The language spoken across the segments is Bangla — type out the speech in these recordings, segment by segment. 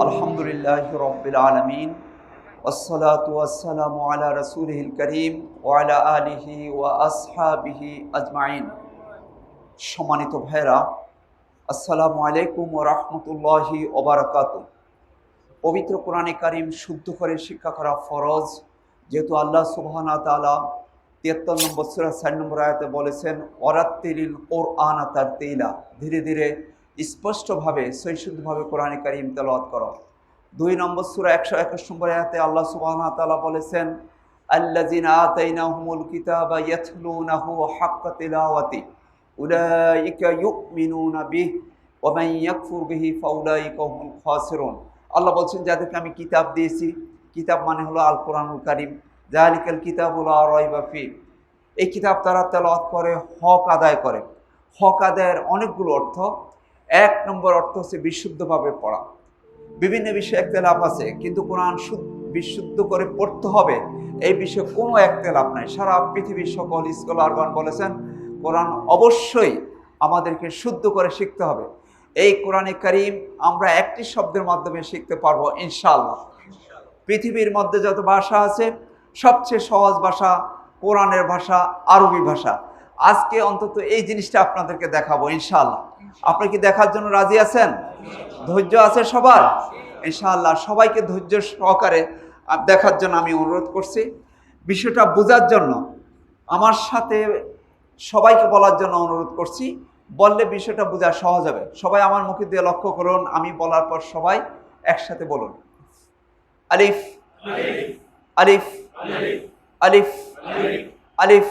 আলহামদুলিল্লাহি রাব্বিল আলামিন ওয়াসসালাতু ওয়াসসালামু আলা রাসূলিহিল কারীম ওয়া আলা আলিহি ওয়া আসহাবিহি আজমাইন। সম্মানিত ভাইরা, আসসালামু আলাইকুম ওয়া রাহমাতুল্লাহি ওয়া বারাকাতুহু। পবিত্র কোরআনে কারীম শুদ্ধ করে শিক্ষা করা ফরজ, যেহেতু আল্লাহ সুবহানাহু ওয়া তাআলা ৭৩ নম্বর সূরা ৪ নম্বর আয়াতে বলেছেন ওয়ারাত্তিলিল কুরআনা তারতিলা, ধীরে ধীরে স্পষ্টভাবে সহিষ্ণুভাবে কোরআনে কারীম তেলাওয়াত করো। ২ নম্বর সূরা ১২১ নম্বর আয়াতে আল্লাহ সুবহানাহু ওয়া তাআলা বলেছেন আল্লাযিনা আতাইনাহুমুল কিতাবা ইয়াতলুনাহু হাক্কা তিলাওয়াতি উলাইকা ইউমিনুনা বিহি ওয়া মান ইয়াকফুর বিহি ফাউলাইকা হুমুল খাসিরুন। আল্লাহ বলছেন যাদেরকে আমি কিতাব দিয়েছি, কিতাব মানে হলো আল কোরআনুল কারীম, যালিকাল কিতাবু লা রাইবা ফি, এই কিতাব তারা তেলাওয়াত করে, হক আদায় করে। হক আদায়ের অনেকগুলো অর্থ। ১ নম্বর অর্থ হচ্ছে বিশুদ্ধভাবে পড়া। বিভিন্ন বিষয়ে একতেলাপ আছে, কিন্তু কোরআন বিশুদ্ধ করে পড়তে হবে এই বিষয়ে কোনো একতেলাপ নাই। সারা পৃথিবীর সকল স্কলারগণ বলেছেন কোরআন অবশ্যই আমাদেরকে শুদ্ধ করে শিখতে হবে। এই কোরআনে কারীম আমরা একটি শব্দের মাধ্যমে শিখতে পারবো ইনশাআল্লাহ। পৃথিবীর মধ্যে যত ভাষা আছে সবচেয়ে সহজ ভাষা কোরআনের ভাষা আরবি ভাষা। আজকে অন্তত এই জিনিসটা আপনাদেরকে দেখাবো ইনশাআল্লাহ। আপনি কি দেখার জন্য রাজি আছেন? ধৈর্য আছে সবার? ইনশাআল্লাহ সবাইকে ধৈর্য সহকারে দেখার জন্য আমি অনুরোধ করছি। বিষয়টা বোঝার জন্য আমার সাথে সবাইকে বলার জন্য অনুরোধ করছি, বললে বিষয়টা বোঝা সহজ হবে। সবাই আমার মুখে দিয়ে লক্ষ্য করুন, আমি বলার পর সবাই একসাথে বলুন আলিফ আলিফ আলিফ আলিফ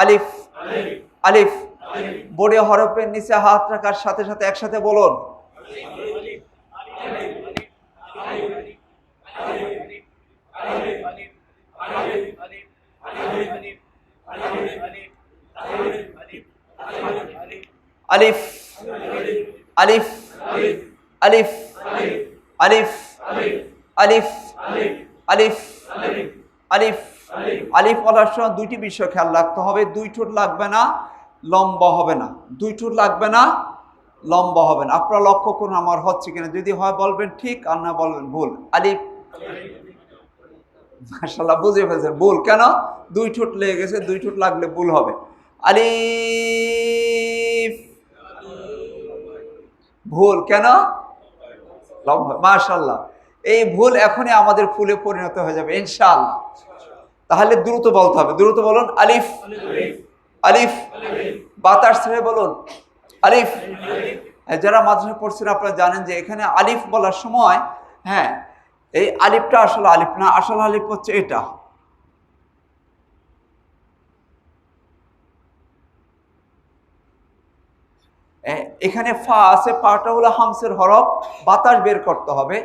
আলিফ আলিফ। বোর্ডে হরফের নিচে হাত রাখার সাথে সাথে একসাথে বলুন আলিফ আলিফ আলিফ আলিফ আলিফ আলিফ আলিফ। আলিফ বলার সময় দুইটি বিষয় খেয়াল রাখতে হবে। দুই ঠোঁট লাগবে না, লম্বা হবে না। দুই ঠোঁট লাগবে না, লম্বা হবে না। আপনারা লক্ষ্য করুন আমার হচ্ছে কিনা। যদি হয় বলবেন ঠিক, আর না বলবেন ভুল। আলিফ, মাশাআল্লাহ বুঝে ফেলছেন ভুল। কেন? দুই ঠোঁট লেগে গেছে, দুই ঠোঁট লাগলে ভুল হবে। আলিফ, ভুল কেন? লম্বা। মাশাআল্লাহ, এই ভুল এখনই আমাদের ফুলে পরিণত হয়ে যাবে ইনশাআল্লাহ। তাহলে দ্রুত বলতে হবে, দ্রুত বলুন আলিফ আলিফ। বাতাস ছেড়ে বলুন আলিফ। যারা মাদ্রাসা পড়ছেন আপনারা জানেন যে এখানে আলিফ বলার সময় হ্যাঁ এই আলিফটা আসলে আলিফ না, আসল আলিফ হচ্ছে এটা। এখানে ফা আছে, ফাটা হলো হামসের হরফ, বাতাস বের করতে হবে।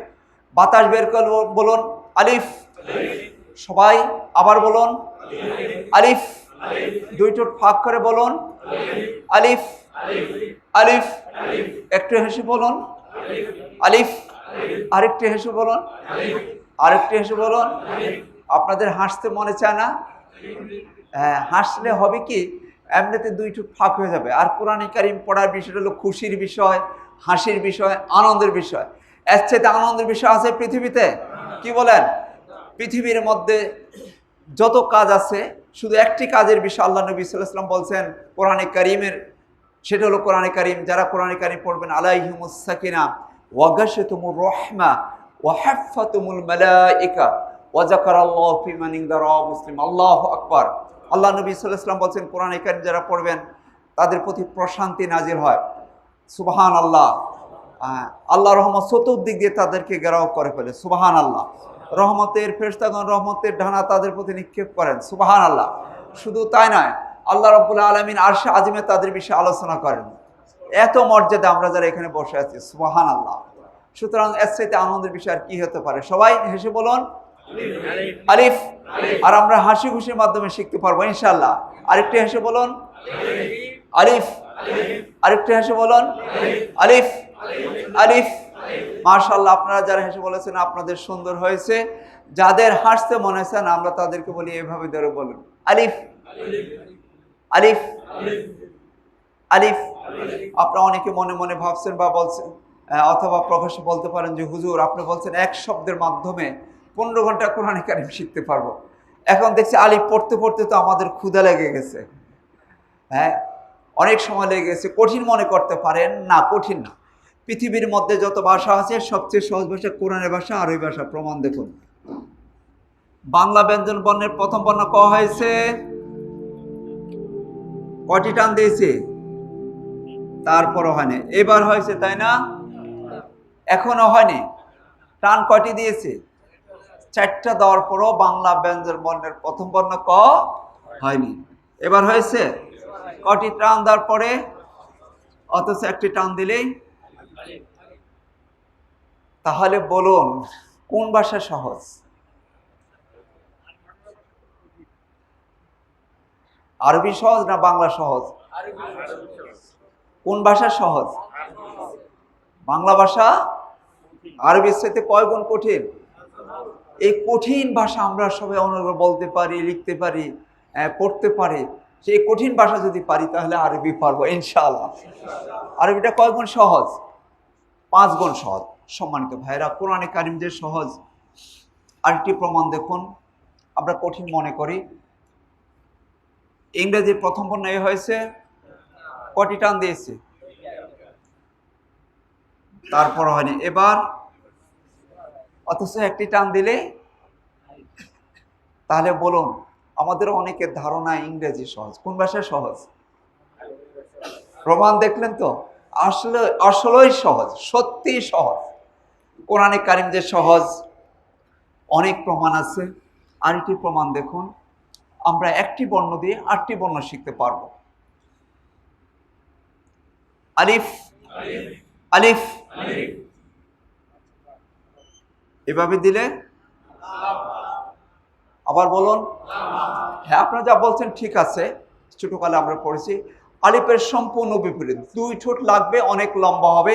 বাতাস বের করে বলুন আলিফ। সবাই আবার বলুন আলিফ। দুই ঠোঁট ফাঁক করে বলুন আলিফ আলিফ। একটু হেসে বলুন আলিফ। আরেকটু হেসে বলুন, আরেকটু হেসে বলুন। আপনাদের হাসতে মনে চায় না? হ্যাঁ, হাসলে হবে কি, এমনিতে দুই ঠোঁট ফাঁক হয়ে যাবে। আর কোরআনে কারীম পড়ার বিষয়টা হলো খুশির বিষয়, হাসির বিষয়, আনন্দের বিষয়। এর চাইতে আনন্দের বিষয় আছে পৃথিবীতে? কি বলেন? পৃথিবীর মধ্যে যত কাজ আছে শুধু একটি কাজের বিষয় আল্লাহ নবী সাল্লাল্লাহু আলাইহি ওয়াসাল্লাম বলছেন কোরআনে কারীমের, সেটা হলো কোরআনে কারীম যারা কোরআনে কারীম পড়বেন আলাইহিমুস সাকিনা ওয়া গাশিয়াতুমুর রাহমা ওয়া হাফফাতুমুল মালায়েকা ওয়া যাকারাল্লাহু ফি মান ইনদা রাওয়াহ মুসলিম। আল্লাহু আকবার। আল্লাহ নবী সাল্লাল্লাহু আলাইহি ওয়াসাল্লাম বলছেন কোরআনে কারীম যারা পড়বেন তাদের প্রতি প্রশান্তি নাজিল হয়। সুবহানাল্লাহ। আল্লাহ রহমত চতুর্দিক দিয়ে তাদেরকে ঘেরাও করে ফেলে। সুবহানাল্লাহ। রহমতের ফেরেশতাগণ রহমতের ঢানা তাদের প্রতি নিক্ষেপ করেন। সুবহানাল্লাহ। শুধু তাই নয়, আল্লাহ রাব্বুল আলামিন আরশে আজিমে তাদের বিষয়ে আলোচনা করেন। এত মর্যাদা আমরা যারা এখানে বসে আছি, সুবহানাল্লাহ। সুতরাং এর চাইতে আনন্দের বিষয় আর কি হতে পারে? সবাই হেসে বলুন আলিফ। আর আমরা হাসি খুশির মাধ্যমে শিখতে পারবো ইনশাআল্লাহ। আরেকটু হেসে বলুন আলিফ। আরেকটু হেসে বলুন আলিফ আলিফ। মাশাআল্লাহ, আপনারা যারা হেসে বলেছেন আপনাদের সুন্দর হয়েছে। যাদের হাসতে মনে হয়েছে না আমরা তাদেরকে বলি এভাবে ধরে বলুন আলিফ আলিফ আলিফ। আপনারা অনেকে মনে মনে ভাবছেন বা বলছেন অথবা প্রকাশ্যে বলতে পারেন যে হুজুর আপনি বলছেন এক শব্দের মাধ্যমে 15 ঘন্টা কোরআন কারীম শিখতে পারবো। এখন দেখছি আলিফ পড়তে পড়তে তো আমাদের ক্ষুধা লেগে গেছে, হ্যাঁ অনেক সময় লেগে গেছে। কঠিন মনে করতে পারেন না, কঠিন না। পৃথিবীর মধ্যে যত ভাষা আছে সবচেয়ে সহজ ভাষা কোরআনের ভাষা, আরবি ভাষা। প্রমাণ দেখুন, বাংলা ব্যঞ্জন বর্ণের প্রথম বর্ণ ক হয়েছে, কটি টান দিয়েছে? তারপরও হয়নি, এবার হয়েছে তাই না? এখনো হয়নি, টান কটি দিয়েছে? 4টা দেওয়ার পরও বাংলা ব্যঞ্জন বর্ণের প্রথম বর্ণ ক হয়নি, এবার হয়েছে। কটি টান দেওয়ার পরে? অথচ একটি টান দিলেই। তাহলে বলুন কোন ভাষা সহজ? আরবি সহজ না বাংলা সহজ? কোন ভাষা সহজ? বাংলা ভাষা আরবির চাইতে কয় গুণ কঠিন। এই কঠিন ভাষা আমরা সবাই অনর্গল বলতে পারি, লিখতে পারি, পড়তে পারি। সেই কঠিন ভাষা যদি পারি তাহলে আরবি পারবো ইনশাআল্লাহ। আরবিটা কয় গুণ সহজ? 5 গুণ সহজ। সম্মানিত ভাইরা, কোরআনে কারিম যে সহজ, আরেকটি প্রমাণ দেখুন। আমরা কঠিন মনে করি। ইংরেজির প্রথম বর্ণ এ হয়েছে, কটি টান দিয়েছে? তারপর হয়নি, এবার। অথচ একটি টান দিলে। তাহলে বলুন, আমাদের অনেকের ধারণা ইংরেজি সহজ। কোন ভাষা সহজ? প্রমাণ দেখলেন তো, আসলেই সহজ, সত্যি সহজ। কোরআনে কারিম যে সহজ, অনেক প্রমাণ আছে। আরেকটি প্রমাণ দেখুন, আমরা একটি বর্ণ দিয়ে 8টি বর্ণ শিখতে পারবো। আলিফ আলিফ এভাবে দিলে। আবার বলুন। হ্যাঁ, আপনারা যা বলছেন ঠিক আছে, ছোটকালে আমরা পড়েছি। আলিফের সম্পূর্ণ বিপরীত, 2 ঠোঁট লাগবে, অনেক লম্বা হবে।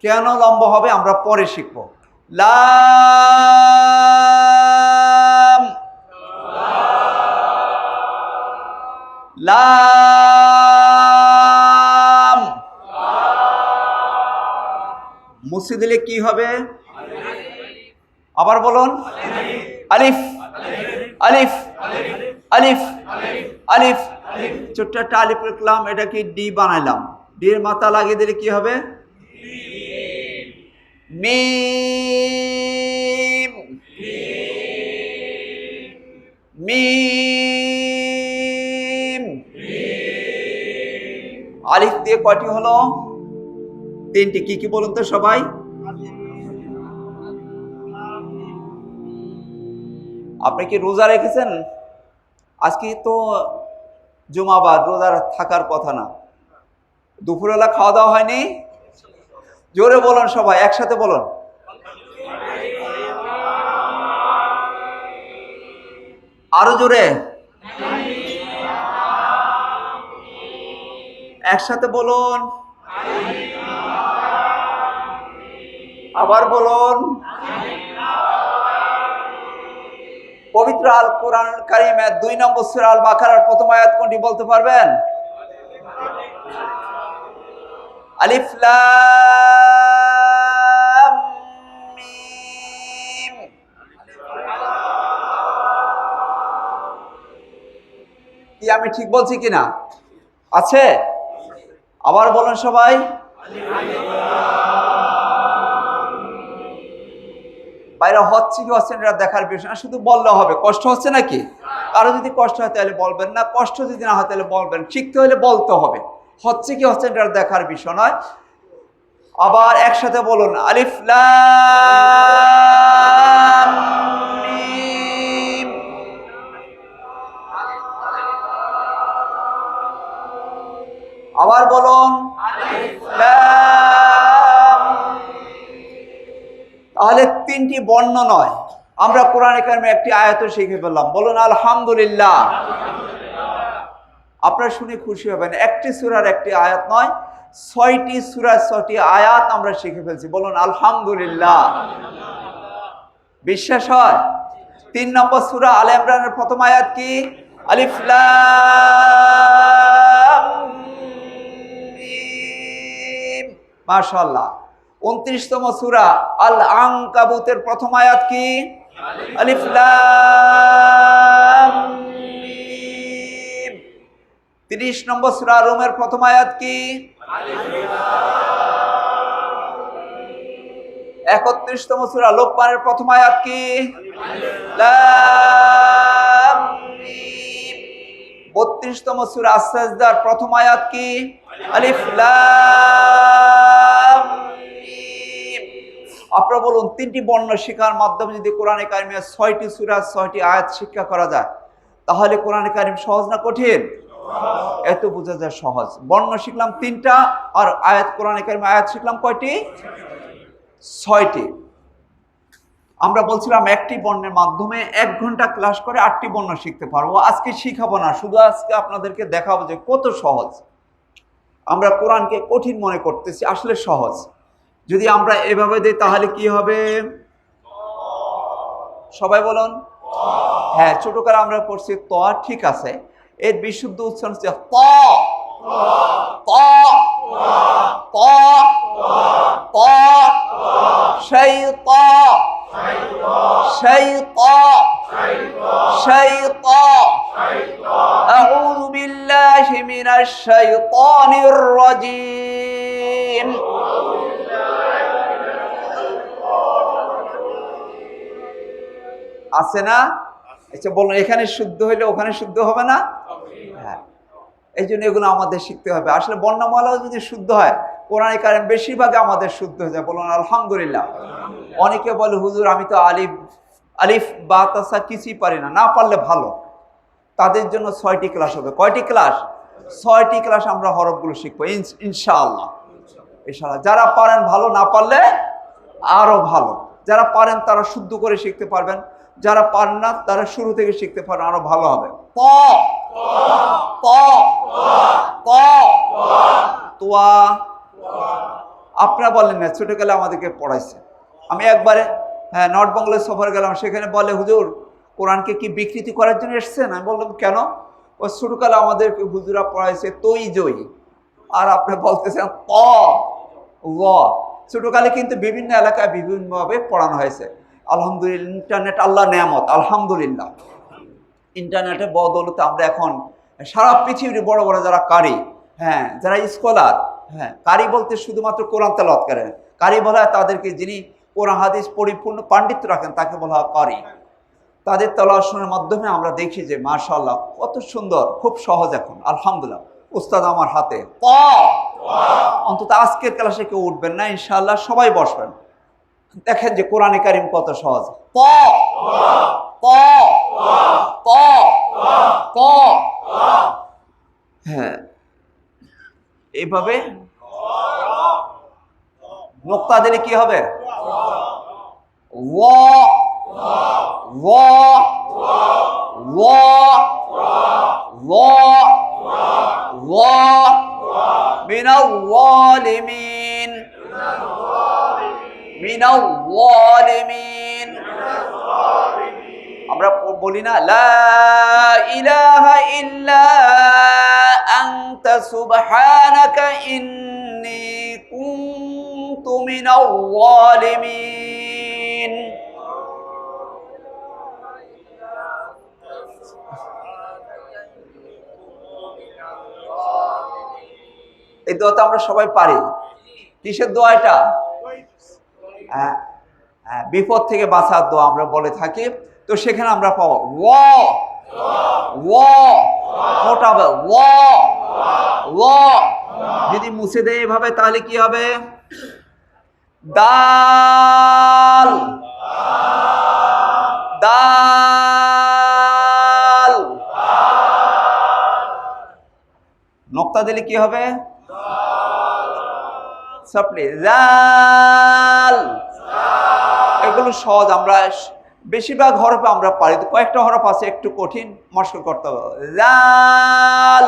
কেন লম্বা হবে আমরা পরে শিখব। লাম লাম মুছে দিলে কি হবে? আবার বলুন। আলিফ আলিফ আলিফ আলিফ। ছোট্ট একটা আলিফ লিখলাম, এটাকে ডি বানাইলাম। ডি এর মাথা লাগিয়ে দিলে কি হবে? মিম মিম। আলিফ দিয়ে কয়টি হলো? 3টি। কি কি বলুন তো সবাই? আপনি কি রোজা রেখেছেন? আজকে তো জুমাবার, রোজা থাকার কথা না। দুপুরবেলা খাওয়া দাওয়া হয়নি? জোরে বলুন সবাই, একসাথে বলুন। আরো জোরে, একসাথে বলুন। আবার বলুন। পবিত্র আল কোরআন কারীমের 2 নম্বর সূরা আল বাকারার প্রথম আয়াত কোনটি বলতে পারবেন? আলিফ লাম মিম। কি আমি ঠিক বলছি কিনা? আছে? আবার বলুন সবাই। বাইরে হচ্ছে কি হচ্ছে এটা দেখার বিষয় না, শুধু বললে হবে। কষ্ট হচ্ছে নাকি? কারো যদি কষ্ট হয় তাহলে বলবেন না, কষ্ট যদি না হয় তাহলে বলবেন। শিখতে হলে বলতে হবে। হচ্ছে কি হচ্ছে এটা দেখার বিষয় নয়। আবার একসাথে বলুন, আলিফ লাম মিম। আবার বলুন, আলিফ লাম। তাহলে 3টি বর্ণ নয়, আমরা কোরআনে কারিমে একটি আয়াত শিখে ফেললাম। বলুন আলহামদুলিল্লাহ। আপনারা শুনে খুশি হবেন, একটি সূরার একটি আয়াত নয়, 6টি সূরার 6টি আয়াত আমরা শিখে ফেলছি। বলুন আলহামদুলিল্লাহ। বিশ্বাস হয়? 3 নম্বর সূরা আলে ইমরানের প্রথম আয়াত কি? আলিফ লাম মিম। মাশাআল্লাহ। 29তম সূরা আল আনকাবুতের প্রথম আয়াত কি? আলিফ লাম মিম। 30 নম্বর সূরা রুমের প্রথম আয়াত কি? 31তম সূরা লোকমানের প্রথম আয়াত কি? লাম মিম। 32তম সূরা আস-সাজদার প্রথম আয়াত কি? আলিফ লাম মিম। আপনারা বলুন, 3টি বর্ণ শিক্ষার মাধ্যমে যদি কোরআনে কারিমের 6টি সূরা 6টি আয়াত শিক্ষা করা যায়, তাহলে কোরআনে কারিম সহজ না কঠিন? এত বোঝা যায় সহজ। বর্ণ শিখলাম 3টা, আর আয়াত কোরআনে কারিমে আয়াত শিখলাম কয়টি? 6টি। আমরা বলছিলাম একটি বর্ণের মাধ্যমে 1 ঘন্টা ক্লাস করে 8টি বর্ণ শিখতে পারবো। আজকে শিখাবো না, শুধু আজকে আপনাদেরকে দেখাবো যে কত সহজ। আমরা কোরআনকে কঠিন মনে করতেছি, আসলে সহজ। যদি আমরা এভাবে দিই তাহলে কি হবে? সবাই বলুন। হ্যাঁ, ছোটকালে আমরা পড়ছি ত, ঠিক আছে। এর বিশুদ্ধ উচ্চারণ হচ্ছে ত ত ত ত, শাইতা শাইতা শাইতা। আউযু বিল্লাহি মিনাশ শাইতানির রাজীম। আছে না? আচ্ছা বলুন, এখানে শুদ্ধ হইলে ওখানে শুদ্ধ হবে না? হ্যাঁ, এই জন্য এগুলো আমাদের শিখতে হবে। আসলে বর্ণমালাও যদি শুদ্ধ হয়, কোরআনে কারিম বেশিরভাগ আমাদের শুদ্ধ হয়ে যায়। বলুন আলহামদুলিল্লাহ। অনেকে বলে হুজুর আমি তো আলিফ বা তাসা কিছুই পারি না। না পারলে ভালো, তাদের জন্য 6টি ক্লাস হবে। কয়টি ক্লাস? 6টি ক্লাস আমরা হরফগুলো শিখবো ইনশাআল্লাহ। ইনশাআল্লাহ যারা পারেন ভালো, না পারলে আরো ভালো। যারা পারেন তারা শুদ্ধ করে শিখতে পারবেন, যারা পারেন না তারা শুরু থেকে শিখতে পারেন, আরো ভালো হবে। ত ত ত তোয়া। আপনারা বলেন না, ছোটকালে আমাদেরকে পড়াইছে। আমি একবারে নর্থ বাংলায় সফর গেলাম, সেখানে বলে হুজুর কোরআনকে কি বিকৃতি করার জন্য এসছেন? আমি বললাম কেন? ও ছোটকালে আমাদেরকে হুজুরা পড়াইছে তৈ জই, আর আপনি বলতেছেন ত ল। ছোটকালে কিন্তু বিভিন্ন এলাকায় বিভিন্নভাবে পড়ানো হয়েছে। আলহামদুলিল্লাহ, ইন্টারনেট আল্লাহ নেয়ামত। আলহামদুলিল্লাহ, ইন্টারনেটের বদৌলতে আমরা এখন সারা পৃথিবীর বড় বড় যারা কারি, যারা স্কলার, কারি বলতে শুধুমাত্র কোরআন তেলাওয়াত করেন, কারি বলা হয় তাদেরকে যিনি কোরআন হাদিস পরিপূর্ণ পাণ্ডিত্য রাখেন, তাকে বলা হয় কারি। তাদের তেলাওয়াতের মাধ্যমে আমরা দেখি যে মাশাআল্লাহ কত সুন্দর, খুব সহজ এখন। আলহামদুলিল্লাহ, উস্তাদ আমার হাতে। অন্তত আজকের ক্লাসে কেউ উঠবেন না, ইনশাআল্লাহ সবাই বসবেন। দেখেন যে কোরআনে কারিম কত সহজ। ত ত ত ত। হ্যাঁ, এইভাবে নোক্তা দিলে কি হবে? ওয়া ওয়া ওয়া ওয়া ওয়া মিনাল যালিমিন মিনাল যালিমিন। আমরা বলি না লা ইলাহা ইল্লা আনতা সুবহানাকা ইন্নী কুনতু মিনাল যালিমিন। এই দোয়াটা আমরা সবাই পারি। কিসের দোয়া এটা? বিপদ থেকে বাঁচার দোয়া আমরা বলে থাকি। তো সেখানে আমরা পাবো ওয়া ওয়া, মোটা হবে ওয়া ওয়া। যদি মুছে দেয় এভাবে তাহলে কি হবে? দাল দাল। নোক্তা দিলে কি হবে? সাপলি জাল। এগুলো সহজ, আমরা বেশিরভাগ হরফে আমরা পারি। কয়েকটা হরফ আছে একটু কঠিন, মস্ক করতে হবে। জাল।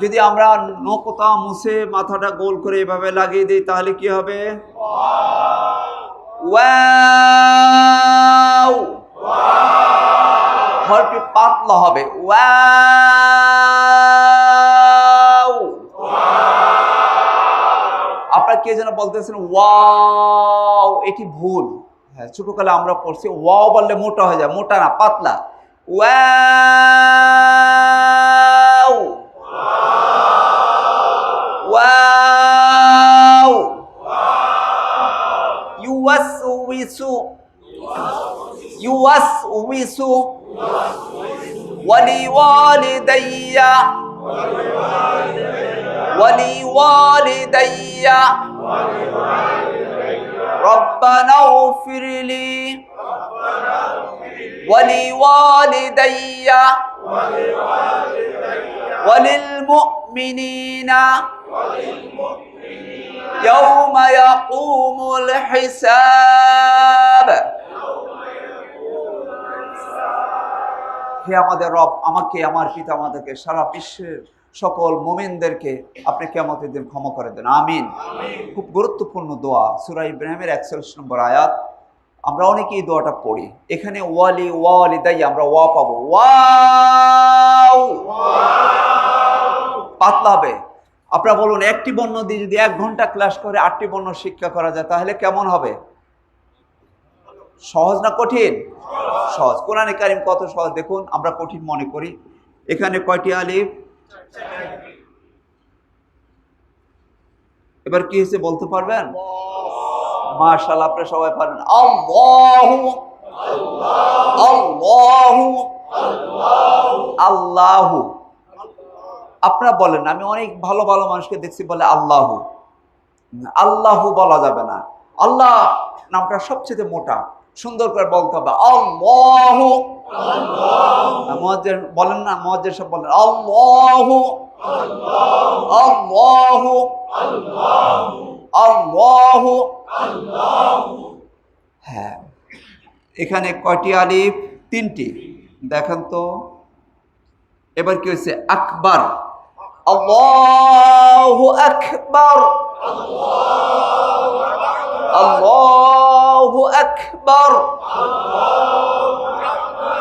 যদি আমরা নোকতা মুছে মাথাটা গোল করে এভাবে লাগিয়ে দিই তাহলে কি হবে? ওয়াও। হরফটি পাতলা হবে। ওয়াও। আপনারা কে যেন বলতেছেন ওয়াও, এটি ভুল। হ্যাঁ, ছোটকালে আমরা পড়ছি ওয়াও বললে মোটা হয়ে যায়, মোটা না, পাতলা। Wow wow. ইউওয়াসউইসু ইউওয়াসউইসু ওয়ালিওয়ালিদাইয়া ওয়ালিওয়ালিদাইয়া ربنا اغفر لي ولوالدي وللمؤمنين يوم يقوم الحساب। হে আমাদের রব, আমাকে, আমার পিতা মাতাকে, সারা বিশ্বের সকল মুমিনদেরকে আপনি কিয়ামতের দিন ক্ষমা করে দেন, আমিন। খুব গুরুত্বপূর্ণ দোয়া, সূরা ইব্রাহিমের 41 নম্বর আয়াত। আমরা অনেকেই দোয়াটা পড়ি। এখানে ওয়ালি ওয়ালিদাইয়া আমরা ওয়া পাবো, ওয়াও, পাতলা হবে। আপনারা বলুন, একটি বর্ণ দিয়ে যদি 1 ঘন্টা ক্লাস করে 8টি বর্ণ শিক্ষা করা যায় তাহলে কেমন হবে? সহজ না কঠিন? সহজ। কোরআনে কারিম কত সহজ দেখুন, আমরা কঠিন মনে করি। এখানে কয়টি আলিফ? এবার কি হয়েছে বলতে পারবেন? মাশাআল্লাহ, আপনারা সবাই পারেন। আল্লাহু আল্লাহু আল্লাহু। আপনারা বলেন, আমি অনেক ভালো ভালো মানুষকে দেখছি বলে আল্লাহু। আল্লাহু বলা যাবে না, আল্লাহ নামটা সবচেয়ে মোটা, সুন্দর করে বলতে হবে আল্লাহু। মুয়াজ্জিন বলেন না, মুয়াজ্জিন সব বলেন আল্লাহু আল্লাহু আল্লাহু। হ্যাঁ, এখানে কয়টি আলিফ? 3টি। দেখেন তো এবার কি হয়েছে? আকবার, আল্লাহু আকবার, আল্লাহু আকবার।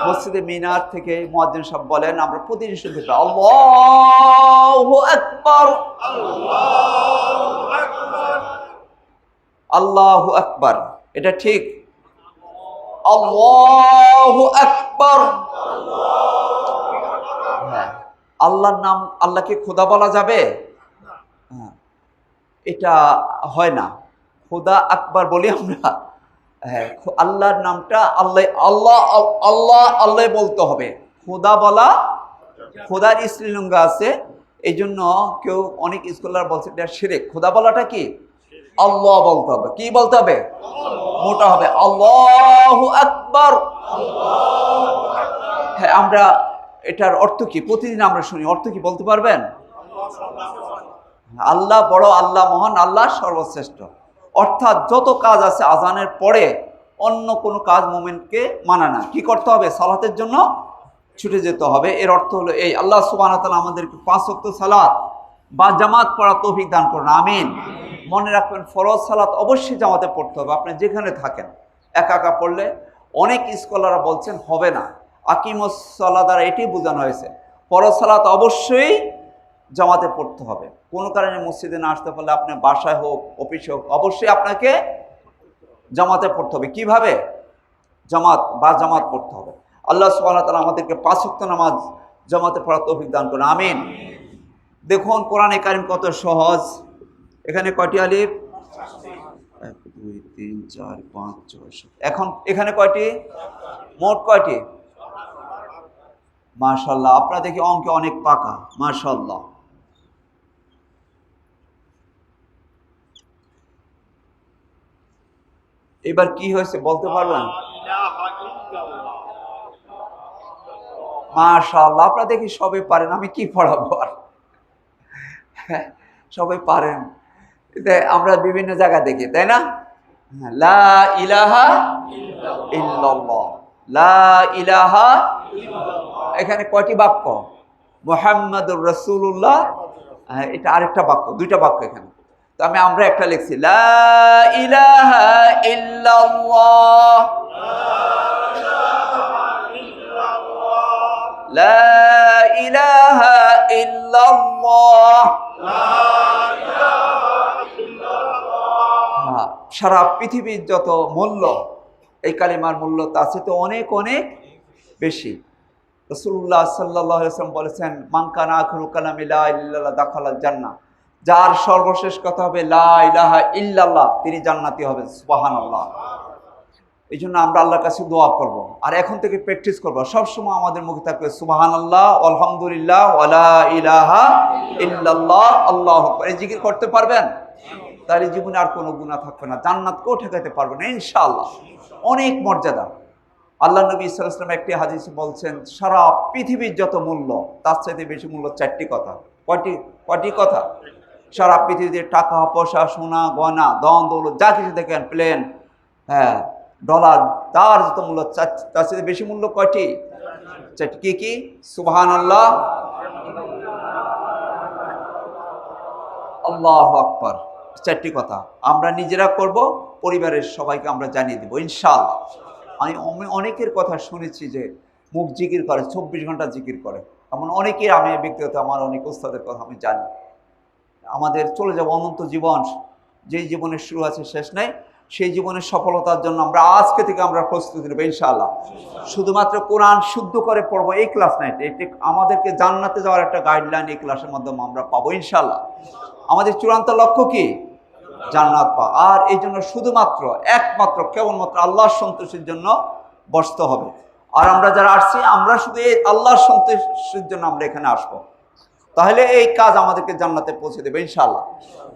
মসজিদে মিনার থেকে মুয়াজ্জিন সাহেব বলেন, আমরা প্রতিদিন শুনতে পাই আল্লাহু আকবার, আল্লাহু আকবার। এটা ঠিক? আল্লাহু আকবার। হ্যাঁ, আল্লাহর নাম, আল্লাহকে খোদা বলা যাবে? হ্যাঁ, এটা হয় না। খোদা আকবার বলি আমরা। হ্যাঁ, আল্লাহর নামটা আল্লাহ, আল্লাহ আল্লাহ আল্লাহ বলতে হবে। খোদা বলা, খোদার স্ত্রীলিঙ্গ আছে, এই জন্য কেউ অনেক স্কলার বলছে এটা শিরক। খোদা বলাটা কি? আল্লাহ বলতে হবে। কি বলতে হবে? মোটা হবে, আল্লাহু আকবার। হ্যাঁ, আমরা এটার অর্থ কি প্রতিদিন আমরা শুনি, অর্থ কি বলতে পারবেন? আল্লাহ বড়, আল্লাহ মহান, আল্লাহ সর্বশ্রেষ্ঠ। অর্থাৎ যত কাজ আছে আজানের পরে অন্য কোনো কাজ মুমিনকে মানা না। কি করতে হবে? সালাতের জন্য ছুটে যেতে হবে। এর অর্থ হলো এই, আল্লাহ সুবহানাহু ওয়া তাআলা আমাদেরকে 5 ওয়াক্ত সালাত বা জামাত পড়া তৌফিক দান করুন, আমিন। মনে রাখবেন, ফরজ সালাত অবশ্যই জামাতে পড়তে হবে, আপনি যেখানে থাকেন। একা একা পড়লে অনেক স্কলাররা বলছেন হবে না। আকিমুস সালাত দ্বারা এটি বোঝানো হয়েছে, ফরজ সালাত অবশ্যই জামাতে পড়তে হবে। কোনো কারণে মসজিদে না আসতে পারলে আপনি বাসায় হোক, অফিসে হোক, অবশ্যই আপনাকে জামাতে পড়তে হবে। কিভাবে? জামাত পড়তে হবে। আল্লাহ সুবহানাহু ওয়া তাআলা আমাদেরকে 5 ওয়াক্ত নামাজ জামাতে পড়ার তৌফিক দান করুন, আমিন। দেখুন কোরআনে কারিম কত সহজ। এখানে কয়টি আলিফ? 1 2 3 4 5 6 7। এখন এখানে কয়টি? মোট কয়টি? মাশাআল্লাহ, আপনারা দেখি অঙ্কে অনেক পাকা, মাশাআল্লাহ। এবার কি হয়েছে বলতে পারবেন? মাশাআল্লাহ, আপনারা দেখি সবাই পারেন, আমি কি পড়াবো আর। সবাই পারেন, আমরা বিভিন্ন জায়গা দেখি, তাই না? লা ইলাহা ইল্লাল্লাহ, লা ইলাহা। এখানে কয়টি বাক্য? মুহাম্মাদুর রাসূলুল্লাহ, এটা আরেকটা বাক্য, 2টা বাক্য এখানে। তো আমরা একটা লিখছি, লা ইলাহা ইল্লাল্লাহ, লা ইলাহা ইল্লাল্লাহ, সারা পৃথিবীর যত মূল্য, এই কালিমার মূল্য তার চেয়ে অনেক অনেক বেশি। রাসূলুল্লাহ সাল্লাল্লাহু আলাইহি ওয়াসাল্লাম বলেছেন, মান কানা আখিরু কালামি লা ইলাহা ইল্লাল্লাহ দাখালাল জান্নাহ, যার সর্বশেষ কথা হবে লা ইলাহা ইল্লাল্লাহ, তিনি জান্নাতি হবেন। সুবহানাল্লাহ। এই জন্য আমরা আল্লাহর কাছে দোয়া করব, আর এখন থেকে প্র্যাকটিস করবো। সবসময় আমাদের মুখে থাকবে সুবহানাল্লাহ, আলহামদুলিল্লাহ, ওয়ালা ইলাহা ইল্লাল্লাহ, আল্লাহু আকবার। এই জিকির করতে পারবেন, তাহলে জীবনে আর কোনো গুনাহ থাকবে না, জান্নাতকেও ঠেকাতে পারবে না ইনশাআল্লাহ। অনেক মর্যাদা। আল্লাহ নবী সাল্লাল্লাহু আলাইহি ওয়াসাল্লাম একটি হাদিসে বলছেন, সারা পৃথিবীর যত মূল্য তার চাইতে বেশি মূল্য চারটি কথা। কয়টি কথা? সারা পৃথিবীতে টাকা পয়সা, সোনা গয়না, ধন দৌলত যা কিছু দেখেন, প্লেন, হ্যাঁ, ডলার, তার যত মূল্য তার চাইতে বেশি মূল্য কয়টি? চারটি। কি? সুবহানাল্লাহ, আল্লাহু আকবার। চারটি কথা আমরা নিজেরা করব, পরিবারের সবাইকে আমরা জানিয়ে দেব ইনশাআল্লাহ। আমি অনেকের কথা শুনেছি যে মুখ জিকির করে, 24 ঘন্টা জিকির করে, এমন অনেকেই, আমি ব্যক্তিগত আমার অনেক উস্তাদের কথা আমি জানি। আমাদের চলে যাব অনন্ত জীবন, যেই জীবনের শুরু আছে শেষ নেই, সেই জীবনের সফলতার জন্য আমরা আজকে থেকে আমরা প্রস্তুতি নেব ইনশাআল্লাহ। শুধুমাত্র কোরআন শুদ্ধ করে পড়বো এই ক্লাস নাই, এটি আমাদেরকে জান্নাতে যাওয়ার একটা গাইডলাইন এই ক্লাসের মাধ্যমে আমরা পাবো ইনশাআল্লাহ। আমাদের চূড়ান্ত লক্ষ্য কি? জান্নাত পাওয়া। আর এই জন্য শুধুমাত্র একমাত্র কেবলমাত্র আল্লাহর সন্তুষ্টির জন্য বসতে হবে। আর আমরা যারা আসছি, আমরা শুধু এই আল্লাহর সন্তুষ্টির জন্য আমরা এখানে আসবো, তাহলে এই কাজ আমাদেরকে জান্নাতে পৌঁছে দেবে ইনশাআল্লাহ।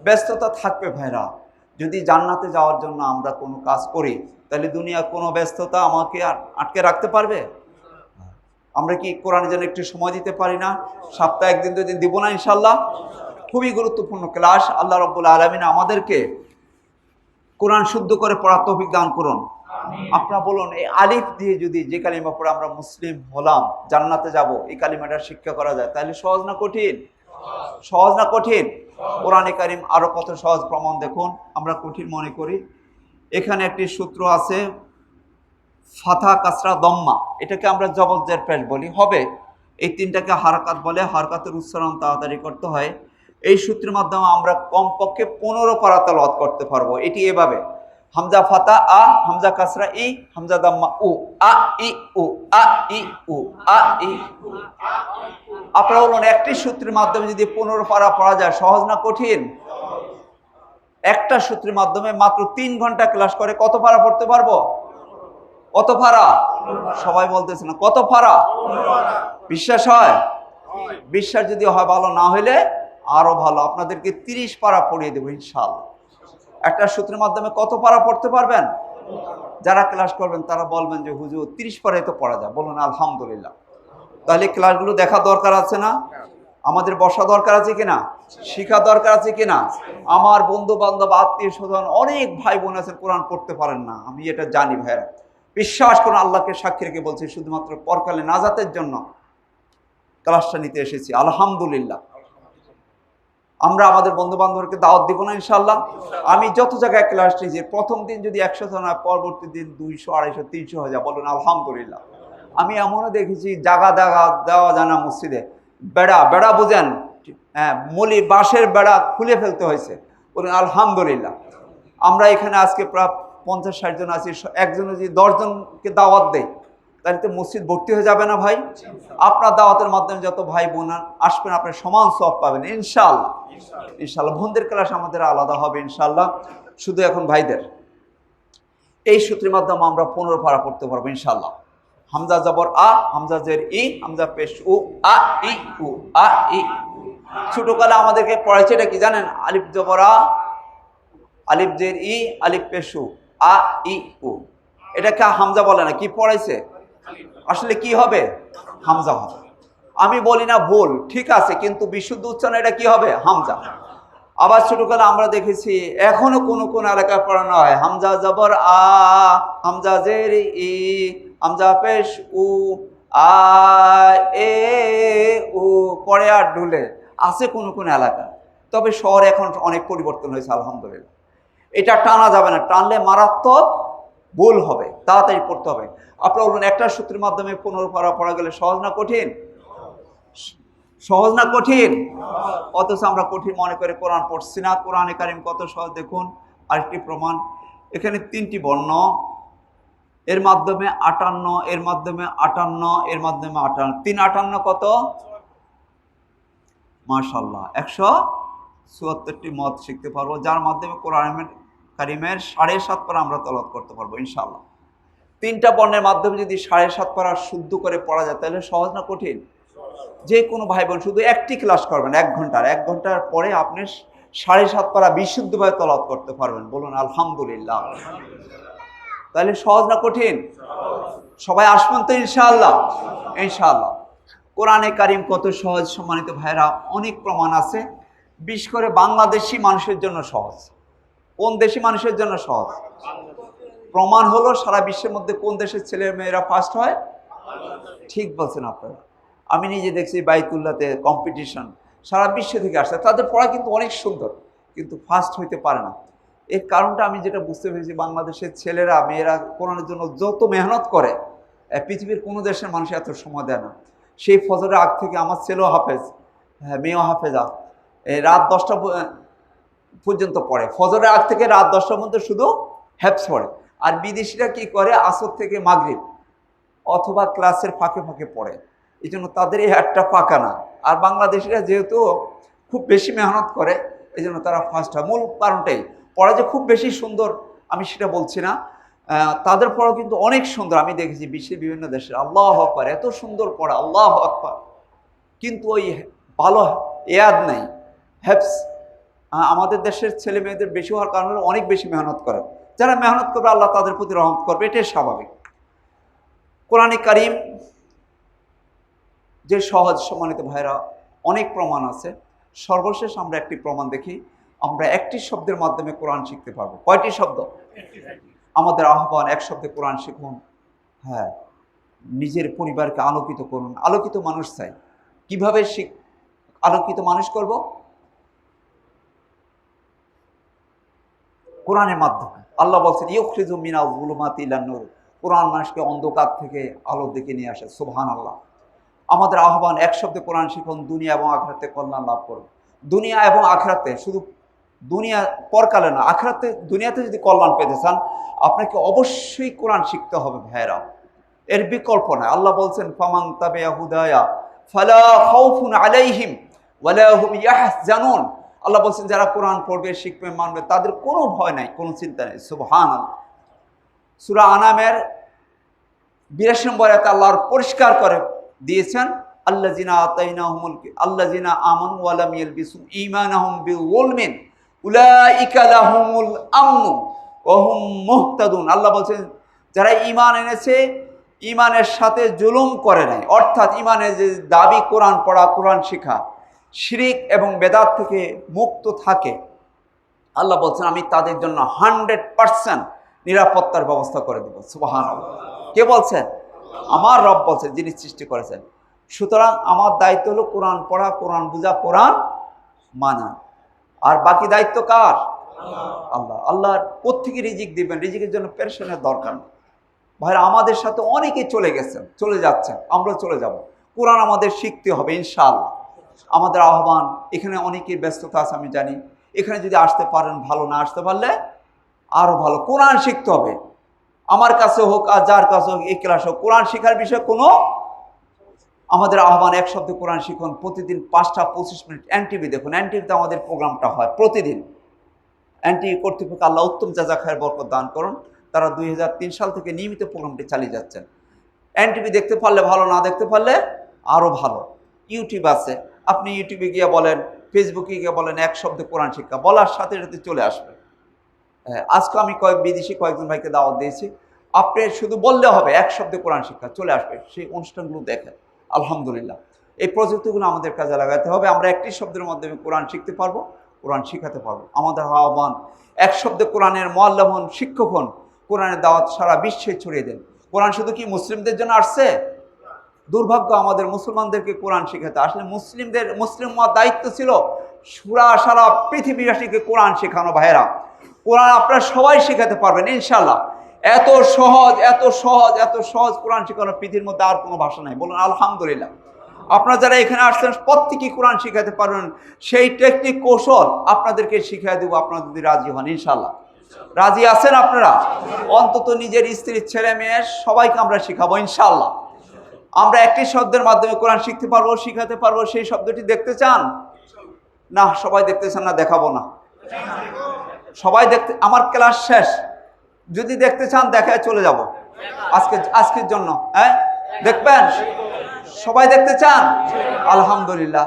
ব্যস্ততা থাকবে ভাইরা, যদি জান্নাতে যাওয়ার জন্য আমরা কোনো কাজ করি, তাহলে দুনিয়ার কোনো ব্যস্ততা আমাকে আটকে রাখতে পারবে? আমরা কি কোরআনের জন্য একটু সময় দিতে পারি না? সপ্তাহে একদিন দুদিন দিব না ইনশাআল্লাহ? খুবই গুরুত্বপূর্ণ ক্লাস। আল্লাহ রাব্বুল আলামিন আমাদেরকে কোরআন শুদ্ধ করে পড়ার তৌফিক দান করুন। আপনারা বলুন, এই আলিফ দিয়ে যদি যে কালিমা পড়ে আমরা মুসলিম হলাম, জান্নাতে যাব, এই কালিমাটা শিক্ষা করা যায়, তাহলে সহজ না কঠিন? সহজ না কঠিন? কোরআনে কারিম আরো কত সহজ প্রমাণ দেখুন, আমরা কঠিন মনে করি। এখানে একটি সূত্র আছে, ফাথা কাসরা দম্মা, এটাকে আমরা জবর পেশ বলি, হবে এই তিনটাকে হারকাত বলে, হারকাতের উচ্চারণ তাড়াতাড়ি করতে হয়। এই সূত্রের মাধ্যমে আমরা কমপক্ষে 15 পারা তেলাওয়াত করতে পারবো। এটি এভাবে, হামজা ফাতা আ, হামজা কাসরা ই, হামজা দাম্মা উ, আ ই উ, আ ই উ, আ ই উ। আপনারা বলুন, একটি সূত্রের মাধ্যমে যদি 15 পারা পড়া যায়, সহজ না কঠিন? একটা সূত্রের মাধ্যমে মাত্র 3 ঘন্টা ক্লাস করে কত পারা পড়তে পারবো? কত পারা? সবাই বলতেছে না, কত পারা? বিশ্বাস হয়? বিশ্বাস যদি হয় ভালো, না হইলে আরো ভালো, আপনাদেরকে 30 পারা পড়িয়ে দেবো ইনশাআল্লাহ। একটা সূত্রের মাধ্যমে কত পারা পড়তে পারবেন? যারা ক্লাস করবেন তারা বলবেন যে হুজুর 30 পারাই তো পড়া যায়, বলুন আলহামদুলিল্লাহ। তাহলে ক্লাসগুলো দেখা দরকার আছে না? আমাদের বসা দরকার আছে কিনা? শিখা দরকার আছে কিনা? আমার বন্ধু বান্ধব, আত্মীয় স্বজন, অনেক ভাই বোন আছেন কোরআন পড়তে পারেন না, আমি এটা জানি ভাইরা। বিশ্বাস করুন, আল্লাহকে সাক্ষী রেখে বলছি, শুধুমাত্র পরকালে নাজাতের জন্য ক্লাসটা নিতে এসেছি আলহামদুলিল্লাহ। আমরা আমাদের বন্ধু বান্ধবকে দাওয়াত দিব না ইনশাআল্লাহ? আমি যত জায়গায় ক্লাস নিয়েছি, প্রথম দিন যদি 100 জন হয়, পরবর্তী দিন 200, 250, 300 হয়ে যায়, বলুন আলহামদুলিল্লাহ। আমি এমনও দেখেছি জায়গা দেওয়া জানা মসজিদে বেড়া বুঝেন, হ্যাঁ, মলি বাঁশের বেড়া খুলে ফেলতে হয়েছে, বলুন আলহামদুলিল্লাহ। আমরা এখানে আজকে প্রায় 50-60 জন আছি, একজন যদি 10 জনকে দাওয়াত দেয়, তাহলে তো মসজিদ ভর্তি হয়ে যাবে না ভাই? আপনার দাওয়াতের মাধ্যমে যত ভাই বোন আসবেন, আপনার সমান সওয়াব পাবেন ইনশাআল্লাহ। ইনশাআল্লাহ বোনদের ক্লাস আমাদের আলাদা হবে ইনশাআল্লাহ, শুধু এখন ভাইদের। এই সূত্রের মাধ্যমে আমরা 15 পারা পড়তে পারবো ইনশাআল্লাহ। হামজা জবর আ, হামজা জের ই, হামজা পেশ উ, আ ই উ, আ ই। ছোটকালে আমাদেরকে পড়াইছে এটা কি জানেন? আলিফ জবর আ, আলিফ জের ই, আলিফ পেশ উ, আ ই উ। এটাকে হামজা বলে না, কি পড়াইছে? আসলে কি হবে? হামজা হবে। আমি বলি না ভুল, ঠিক আছে, কিন্তু বিশুদ্ধ উচ্চারণ এটা কি হবে? হামজা। আবার ছোটকালে আমরা দেখেছি, এখনো কোন এলাকায় পড়ানো হয় হামজা জবর আ, হামজা জের ই, হামজা পেশ উ, আ এ উ, পরে আর ঢুলে আছে কোন এলাকা। তবে শহরে এখন অনেক পরিবর্তন হয়েছে আলহামদুলিল্লাহ। এটা টানা যাবে না, টানলে মারাত্মক ভুল হবে, তাড়াতাড়ি পড়তে হবে। আপনারা বলুন, একটা সূত্রের মাধ্যমে 15 পারা পড়া গেলে সহজ না কঠিন? সহজ না কঠিন? অথচ আমরা কঠিন মনে করে কোরআন পড়ছি না। কোরআনে কারিম কত সহজ দেখুন। আরেকটি প্রমাণ, এখানে 3টি বর্ণ, এর মাধ্যমে 58, এর মাধ্যমে 58, এর মাধ্যমে 58, 3 58 কত? মাশাআল্লাহ 174টি মত শিখতে পারবো, যার মাধ্যমে কোরআন কারিমের 7.5 পারা আমরা তেলাওয়াত করতে পারবো ইনশাআল্লাহ। 3টা বর্ণের মাধ্যমে যদি 7.5 পারা শুদ্ধ করে পড়া যায় তাহলে সহজ না কঠিন? যে কোনো ভাই বোন শুধু একটি ক্লাস করবেন 1 ঘন্টার পরে আপনি 7.5 পারা বিশুদ্ধভাবে তেলাওয়াত করতে পারবেন। বলুন আলহামদুলিল্লাহ। তাহলে সহজ না কঠিন? সবাই আসবেন তো ইনশাআল্লাহ? ইনশাআল্লাহ। কোরআনে কারিম কত সহজ সম্মানিত ভাইরা, অনেক প্রমাণ আছে। বিশেষ করে বাংলাদেশি মানুষের জন্য সহজ। কোন দেশি মানুষের জন্য সহজ? প্রমাণ হলো সারা বিশ্বের মধ্যে কোন দেশের ছেলে মেয়েরা ফার্স্ট হয়? ঠিক বলছেন আপনারা। আমি নিজে দেখছি বাইতুল্লাহতে কম্পিটিশন, সারা বিশ্ব থেকে আসছে, তাদের পড়া কিন্তু অনেক সুন্দর, কিন্তু ফার্স্ট হইতে পারে না। এর কারণটা আমি যেটা বুঝতে পেরেছি, বাংলাদেশের ছেলেরা মেয়েরা কোরআনের জন্য যত মেহনত করে পৃথিবীর কোনো দেশের মানুষ এত সময় দেয় না। সেই ফজরের আগ থেকে আমার ছেলেও হাফেজ, মেয়েও হাফেজা, রাত 10টা পর্যন্ত পড়ে। ফজরের আগ থেকে রাত 10টার মধ্যে শুধু হ্যাপস পড়ে। আর বিদেশিরা কি করে, আসর থেকে মাগরিব অথবা ক্লাসের ফাঁকে ফাঁকে পড়ে, এই জন্য তাদের এই হাতটা পাকা না। আর বাংলাদেশিরা যেহেতু খুব বেশি মেহনত করে, এই জন্য তারা ফার্স্ট হয়। মূল কারণটাই পড়া যে খুব বেশি সুন্দর আমি সেটা বলছি না, তাদের পড়া কিন্তু অনেক সুন্দর। আমি দেখেছি বিশ্বের বিভিন্ন দেশে, আল্লাহু আকবার, এত সুন্দর পড়া, আল্লাহু আকবার, কিন্তু ওই ভালো ইয়াদ নেই, হ্যাপস। আমাদের দেশের ছেলে মেয়েদের বেশি হওয়ার কারণে অনেক বেশি মেহনত করে। যারা মেহনত করবে আল্লাহ তাদের প্রতি রহমত করবে, এটাই স্বাভাবিক। কোরআনে কারিম যে সহজ সম্মানিত ভাইরা, অনেক প্রমাণ আছে। সর্বশেষ আমরা একটি প্রমাণ দেখি, আমরা একটি শব্দের মাধ্যমে কোরআন শিখতে পারবো। কয়টি শব্দ? আমাদের আহ্বান, এক শব্দে কোরআন শিখুন। হ্যাঁ, নিজের পরিবারকে আলোকিত করুন। আলোকিত মানুষ চাই। কিভাবে আলোকিত মানুষ করব? কোরআনের মাধ্যমে। আল্লাহ বলছেন ইউখরিজু মিনাজ যুলুমাতি ইলান নূর, কোরআন মানুষকে অন্ধকার থেকে আলোর দিকে নিয়ে আসে। সুবহানাল্লাহ। আমাদের আহ্বান, এক শব্দে কোরআন শিখুন, দুনিয়া এবং আখিরাতে কল্যাণ লাভ করুন। দুনিয়া এবং আখিরাতে, শুধু দুনিয়া পরকালে না, আখিরাতে, দুনিয়াতে যদি কল্যাণ পেতে চান আপনাকে অবশ্যই কোরআন শিখতে হবে ভাইয়েরা, এর বিকল্প নাই। আল্লাহ বলছেন ফামান তাবিআ হুদায়া ফালা খাউফুন আলাইহিম ওয়ালা হুম ইয়াহজানুন। আল্লাহ বলছেন যারা কোরআন পড়বে, শিখবে, মানবে, তাদের কোনো ভয় নাই, কোনো চিন্তা নেই। সুবহানাল্লাহ। সূরা আনামের 82 নম্বর আয়াতে আল্লাহর পরিষ্কার করে দিয়েছেন আল্লাযিনা আতাইনাহুমুল আল্লাযিনা আমানু ওয়া লাম ইয়ালবিসু ঈমানাহুম বিযুলমিন উলাইকা লাহুমুল আমনু ওয়া হুম মুহতাদুন। আল্লাহ বলছেন যারা ঈমান এনেছে, ঈমানের সাথে জুলুম করে নাই, অর্থাৎ ঈমানের যে দাবি কোরআন পড়া, কোরআন শেখা, শিরিক এবং বেদাত থেকে মুক্ত থাকে, আল্লাহ বলছেন আমি তাদের জন্য 100% নিরাপত্তার ব্যবস্থা করে দেব। সুবহানাল্লাহ। কে বলছেন? আমার রব বলছেন, যিনি সৃষ্টি করেছেন। সুতরাং আমার দায়িত্ব হলো কোরআন পড়া, কোরআন বোঝা, কোরআন মানা। আর বাকি দায়িত্ব কার? আল্লাহ। আল্লাহর কোত্থেকে রিজিক দিবেন, রিজিকের জন্য পেরেশানের দরকার নেই ভাইরা। আমাদের সাথে অনেকেই চলে গেছেন, চলে যাচ্ছেন, আমরা চলে যাব। কোরআন আমাদের শিখতে হবে ইনশাআল্লাহ। আমাদের আহ্বান, এখানে অনেকের ব্যস্ততা আছে আমি জানি, এখানে যদি আসতে পারেন ভালো, না আসতে পারলে আরও ভালো। কোরআন শিখতে হবে, আমার কাছে হোক আর যার কাছে হোক, এই ক্লাস হোক, কোরআন শেখার বিষয়ে কোনো আমাদের আহ্বান, এক শব্দে কোরআন শিখুন। প্রতিদিন 5টা 25 মিনিট এনটিভি দেখুন। এনটিভিতে আমাদের প্রোগ্রামটা হয় প্রতিদিন। এনটিভি কর্তৃপক্ষ আল্লাহ উত্তম জাযা খায়ের বরকত দান করুন, তারা 2003 সাল থেকে নিয়মিত প্রোগ্রামটি চালিয়ে যাচ্ছেন। এনটিভি দেখতে পারলে ভালো, না দেখতে পারলে আরও ভালো। ইউটিউব আছে, আপনি ইউটিউবে গিয়ে বলেন, ফেসবুকে গিয়ে বলেন এক শব্দে কোরআন শিক্ষা, বলার সাথে সাথে চলে আসবে। আজকে আমি বিদেশি কয়েকজন ভাইকে দাওয়াত দিয়েছি, আপনি শুধু বললে হবে এক শব্দে কোরআন শিক্ষা, চলে আসবে। সেই অনুষ্ঠানগুলো দেখেন। আলহামদুলিল্লাহ, এই প্রযুক্তিগুলো আমাদের কাজে লাগাতে হবে। আমরা একটি শব্দের মাধ্যমে কোরআন শিখতে পারবো, কোরআন শিখাতে পারবো। আমাদের আহ্বান, এক শব্দে কোরআনের মুআল্লিম হন, শিক্ষক হন, কোরআনের দাওয়াত সারা বিশ্বে ছড়িয়ে দেন। কোরআন শুধু কি মুসলিমদের জন্য আসছে? দুর্ভাগ্য আমাদের মুসলমানদেরকে কোরআন শিখাতে। আসলে মুসলিম দায়িত্ব ছিল সারা পৃথিবীবাসীকে কোরআন শেখানো। ভাইয়েরা, কোরআন আপনারা সবাই শেখাতে পারবেন ইনশাআল্লাহ। এত সহজ, এত সহজ, এত সহজ কোরআন শেখানো পৃথিবীর মধ্যে আর কোনো ভাষা নাই। বলুন আলহামদুলিল্লাহ। আপনারা যারা এখানে আসছেন প্রত্যেকেই কোরআন শিখাতে পারবেন। সেই টেকনিক কৌশল আপনাদেরকে শিখিয়ে দেবো, আপনারা যদি রাজি হন ইনশাআল্লাহ। রাজি আছেন আপনারা? অন্তত নিজের স্ত্রী, ছেলে মেয়ে সবাইকে আমরা শিখাবো ইনশাআল্লাহ। আমরা একটি শব্দের মাধ্যমে কোরআন শিখতে পারবো, শিখাতে পারবো। সেই শব্দটি দেখতে চান? না, সবাই দেখতে চান না, দেখাবো না। সবাই দেখতে, আমার ক্লাস শেষ, যদি দেখতে চান দেখায় চলে যাব আজকের জন্য। হ্যাঁ, দেখবেন? সবাই দেখতে চান? আলহামদুলিল্লাহ,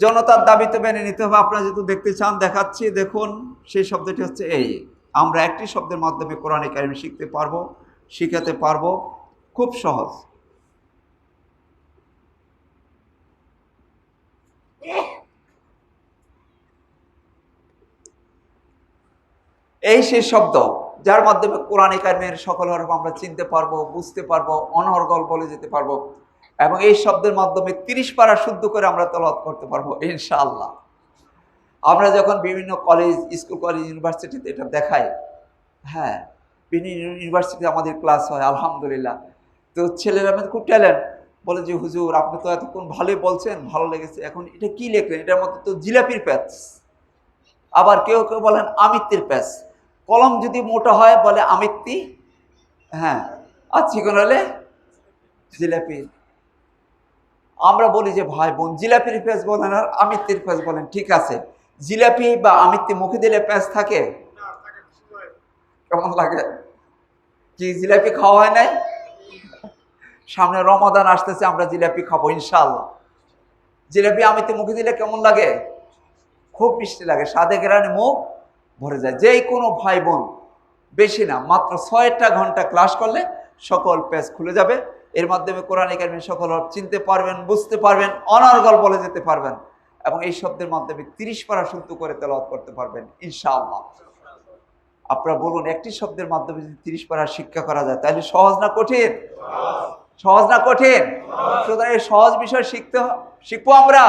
জনতার দাবিতে মেনে নিতে হবে। আপনারা যেহেতু দেখতে চান, দেখাচ্ছি। দেখুন, সেই শব্দটি হচ্ছে এই। আমরা একটি শব্দের মাধ্যমে কোরআনে কারিম শিখতে পারবো, শিখাতে পারবো, খুব সহজ। এই সেই শব্দ যার মাধ্যমে কোরআনে কারিমের সকল হরফ আমরা চিনতে পারবো, বুঝতে পারবো, অনর্গল বলে যেতে পারবো, এবং এই শব্দের মাধ্যমে 30 পারা শুদ্ধ করে আমরা তেলাওয়াত করতে পারবো ইনশাআল্লাহ। আমরা যখন বিভিন্ন কলেজ, স্কুল, কলেজ, ইউনিভার্সিটিতে এটা দেখাই, হ্যাঁ, বিভিন্ন ইউনিভার্সিটিতে আমাদের ক্লাস হয় আলহামদুলিল্লাহ। তো ছেলেরা আমাদের খুব ট্যালেন্ট, বলে যে হুজুর আপনি তো এতক্ষণ ভালোই বলছেন, ভালো লেগেছে, এখন এটা কি লিখলেন? এটার মধ্যে তো জিলাপির প্যাচ। আবার কেউ কেউ বলেন আমিত্তির প্যাচ। কলম যদি মোটা হয় বলে আমিত্তি, হ্যাঁ, আর চিকন হলে জিলাপি। আমরা বলি যে ভাই বোন, জিলাপির প্যাচ বলেন আর আমিত্তির প্যাচ বলেন, ঠিক আছে। জিলাপি বা আমিত্তি মুখে দিলে প্যাচ থাকে? কেমন লাগে? কি জিলাপি খাওয়া হয় নাই? সামনে রমাদান আসতেছে, আমরা জিলাপি খাবো ইনশাআল্লাহ। জিলাপি আমিত্তি মুখে দিলে কেমন লাগে? খুব মিষ্টি লাগে, স্বাদে ঘ্রাণে মুখ ভরে যায়। যেই কোনো ভাই বোন, বেশি না, মাত্র 6টা ঘন্টা ক্লাস করলে সকল পেজ খুলে যাবে। এর মাধ্যমে কোরআন কারিমের সকল অর্থ চিনতে পারবেন, বুঝতে পারবেন, অনর্গল বলে যেতে পারবেন, এবং এই শব্দের মাধ্যমে 30 পারা শুদ্ধ করে তেলাওয়াত করতে পারবেন ইনশাআল্লাহ। আপনারা বলুন, একটি শব্দের মাধ্যমে যদি 30 পারা শিক্ষা করা যায়, তাহলে সহজ না কঠিন? সহজ না কঠিন? সুতরাং এই সহজ বিষয় শিখবো আমরা।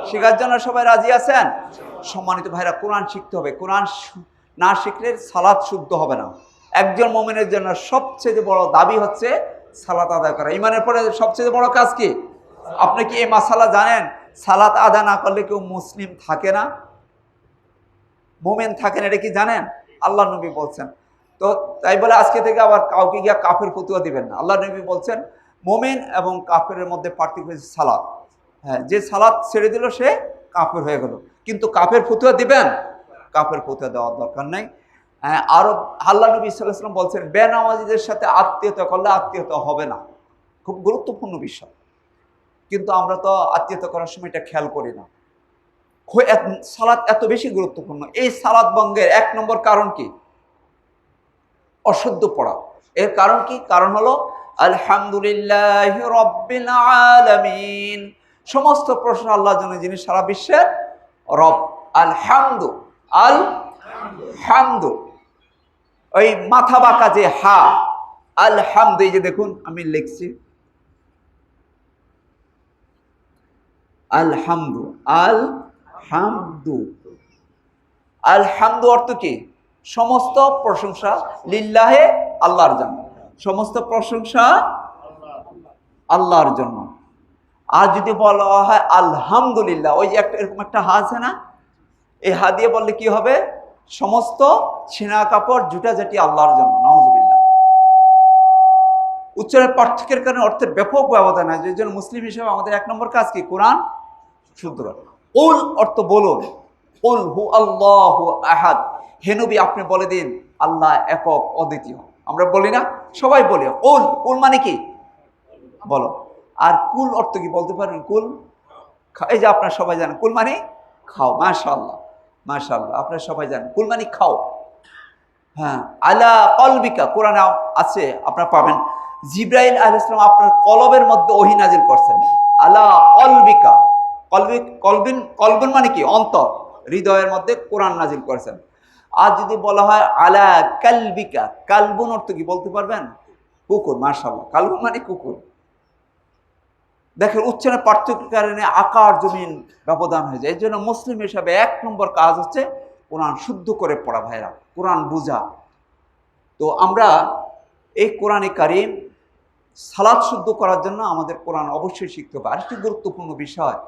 শেখার জন্য সবাই রাজি আছেন? সম্মানিত ভাইরা, কোরআন শিখতে হবে। কোরআন না শিখলে সালাত শুদ্ধ হবে না। একজন মুমিনের জন্য সবচেয়ে বড় দাবি হচ্ছে সালাত আদায় করা। ঈমানের পরে সবচেয়ে বড় কাজ কি? আপনি কি এই মাসালা জানেন? সালাত আদায় না করলে কেউ মুসলিম থাকে না, মুমিন থাকে না, এটা কি জানেন? আল্লাহ নবী বলছেন। তো তাই বলে আজকে থেকে আবার কাউকে গিয়া কাফের ফতুয়া দিবেন না। আল্লাহ নবী বলছেন মুমিন এবং কাফেরের মধ্যে পার্থক্য হচ্ছে সালাত। হ্যাঁ, যে সালাত ছেড়ে দিল সে কাফের হয়ে গেল। কিন্তু কাফের ফতুয়া দিবেন? কাফের ফতুয়া দেওয়ার দরকার নেই। আরো আল্লাহ নবী সাল্লাল্লাহু আলাইহি ওয়াসাল্লাম বলছেন, বেনামাজিদের সাথে আত্মীয়তা করলে আত্মীয়তা হবে না। খুব গুরুত্বপূর্ণ বিষয়, কিন্তু আমরা তো আত্মীয়তা করার সময় এটা খেয়াল করি না। সালাত এত বেশি গুরুত্বপূর্ণ। এই সালাত ভঙ্গের 1 নম্বর কারণ কি? অশুদ্ধ পড়া। এর কারণ কি? কারণ হলো আলহামদুলিল্লাহি রাব্বিল আলামিন। সমস্ত প্রশংসা আল্লাহর জন্য, যিনি সারা বিশ্বের রব। আলহামদু, আলহামদু, ওই মাথা বাঁকা যে হা, আলহামদু, এই যে দেখুন আমি লিখছি আলহামদু, আলহামদু। আলহামদু অর্থ কি? সমস্ত প্রশংসা লিল্লাহে, আল্লাহর জন্য। সমস্ত প্রশংসা আল্লাহর জন্য। আর যদি বলা হয় আলহামদুলিল্লাহ, ওই যে একটা এরকম একটা হা আছে না, এই হা দিয়ে বললে কি হবে? সমস্ত ছিনা কাপড় জুটাজাটি আল্লাহর জন্য। নাউজুবিল্লাহ। উচ্চারণের পার্থক্যের কারণে অর্থের ব্যাপক ব্যবধান আছে। এই জন্য মুসলিম হিসেবে আমাদের 1 নম্বর কাজ কি? কোরআন শুদ্ধ করা। উল অর্থ বলুন, উল হু আল্লাহু আহাদ। হে নবী, আপনি বলে দিন আল্লাহ একক, অদ্বিতীয়। আমরা বলি না? সবাই বলি উল। উল মানে কি? বলো। আর কুল অর্থ কি বলতে পারবেন? কুল, এই যে আপনারা সবাই জানেন কুল মানে খাও। মাশাআল্লাহ, মাশাআল্লাহ, আপনারা সবাই জানেন কুল মানে খাও। হ্যাঁ, আলা কলবিকা, কোরআনে আছে, আপনারা পাবেন। জিবরাইল আলাইহিস সালাম আপনার কলবের মধ্যে ওহী নাজিল করছেন। আলা কলবিকা, কলবিন মানে কি? অন্তর, হৃদয়ের মধ্যে কোরআন নাজিল করেছেন। আর যদি বলা হয় আলা কালবিকা, কালবুন অর্থ কি বলতে পারবেন? কুকুর। মাশাআল্লাহ, কালবুন মানে কুকুর। দেখেন, উচ্চারণের পার্থক্যের কারণে আকার জমিন ব্যবধান হয়ে যায়। এই জন্য মুসলিম হিসাবে 1 নম্বর কাজ হচ্ছে কোরআন শুদ্ধ করে পড়া ভাইরা, কোরআন বোঝা। তো আমরা এই কোরআনে কারিম সালাত শুদ্ধ করার জন্য আমাদের কোরআন অবশ্যই শিখতে হবে। আরেকটি গুরুত্বপূর্ণ বিষয়,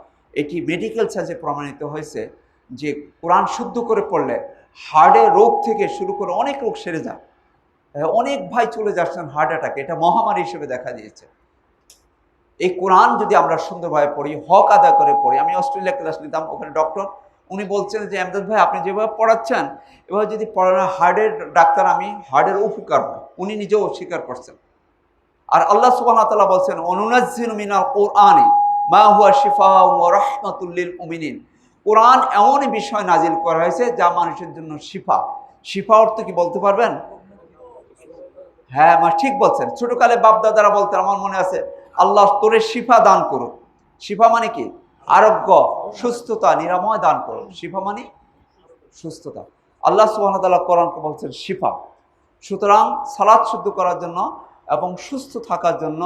এটি মেডিকেল সায়েন্সে প্রমাণিত হয়েছে যে কোরআন শুদ্ধ করে পড়লে হার্টের রোগ থেকে শুরু করে অনেক রোগ সেরে যায়। অনেক ভাই চলে যাচ্ছেন হার্ট অ্যাটাকে, এটা মহামারী হিসেবে দেখা দিয়েছে। এই কোরআন যদি আমরা সুন্দরভাবে পড়ি, হক আদায় করে পড়ি। আমি অস্ট্রেলিয়া ক্লাস নিতাম, ওখানে ডক্টর উনি বলছেন যে এমদাদ ভাই আপনি যেভাবে পড়াচ্ছেন এভাবে যদি পড়ানো হার্টের ডাক্তার, আমি হার্টের উপকার হয়। উনি নিজেও স্বীকার করছেন। আর আল্লাহ সুবহানাহু ওয়া তাআলা বলছেন অনুনাজ্জিলু মিনাল কোরআনি মা হুয়া শিফাউ ওয়া রাহমাতুল লিল মুমিনিন। কোরআন এমন বিষয় নাজিল করা হয়েছে যা মানুষের জন্য শিফা। শিফা অর্থ কি বলতে পারবেন? হ্যাঁ, ঠিক বলছেন। ছোটকালে বাপ দাদারা বলতেন, আমার মনে আছে, আল্লাহ তোরে শিফা দান করুক। শিফা মানে কি? আরোগ্য, সুস্থতা, নিরাময় দান করুক। শিফা মানে সুস্থতা। আল্লাহ সুবহানাহু ওয়া তাআলা কোরআনকে বলছেন শিফা। সুতরাং সালাত শুদ্ধ করার জন্য এবং সুস্থ থাকার জন্য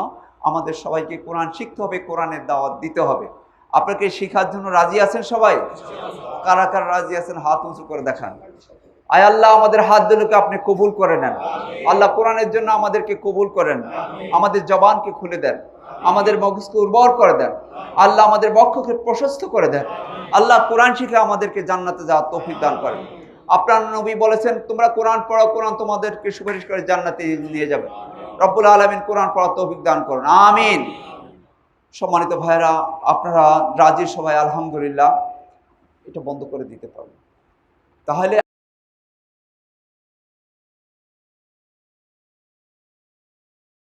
আমাদের সবাইকে কোরআন শিখতে হবে, কোরআনের দাওয়াত দিতে হবে। আপনাকে শেখার জন্য রাজি আছেন সবাই? কারা কারা রাজি আছেন হাত উঁচু করে দেখান। আয় আল্লাহ আমাদের হাত দুটোকে আপনি কবুল করে নেন। আল্লাহ কোরআনের জন্য আমাদেরকে কবুল করেন। আমাদের জবানকে খুলে দেন, আমাদের মগজকে উর্বর করে দেন। আল্লাহ আমাদের বক্ষকে প্রশস্ত করে দেন। আল্লাহ কোরআন শিখে আমাদেরকে জান্নাতে যাওয়ার তৌফিক দান করেন। আপনার নবী বলেছেন তোমরা কোরআন পড়ো, কোরআন তোমাদেরকে সুপারিশ করে জান্নাতে নিয়ে যাবে। রব্বুল আলামিন কোরআন পড়ার তৌফিক দান করুন, আমিন। সম্মানিত ভাইরা, আপনারা রাজি সবাই? আলহামদুলিল্লাহ। এটা বন্ধ করে দিতে পারবেন। তাহলে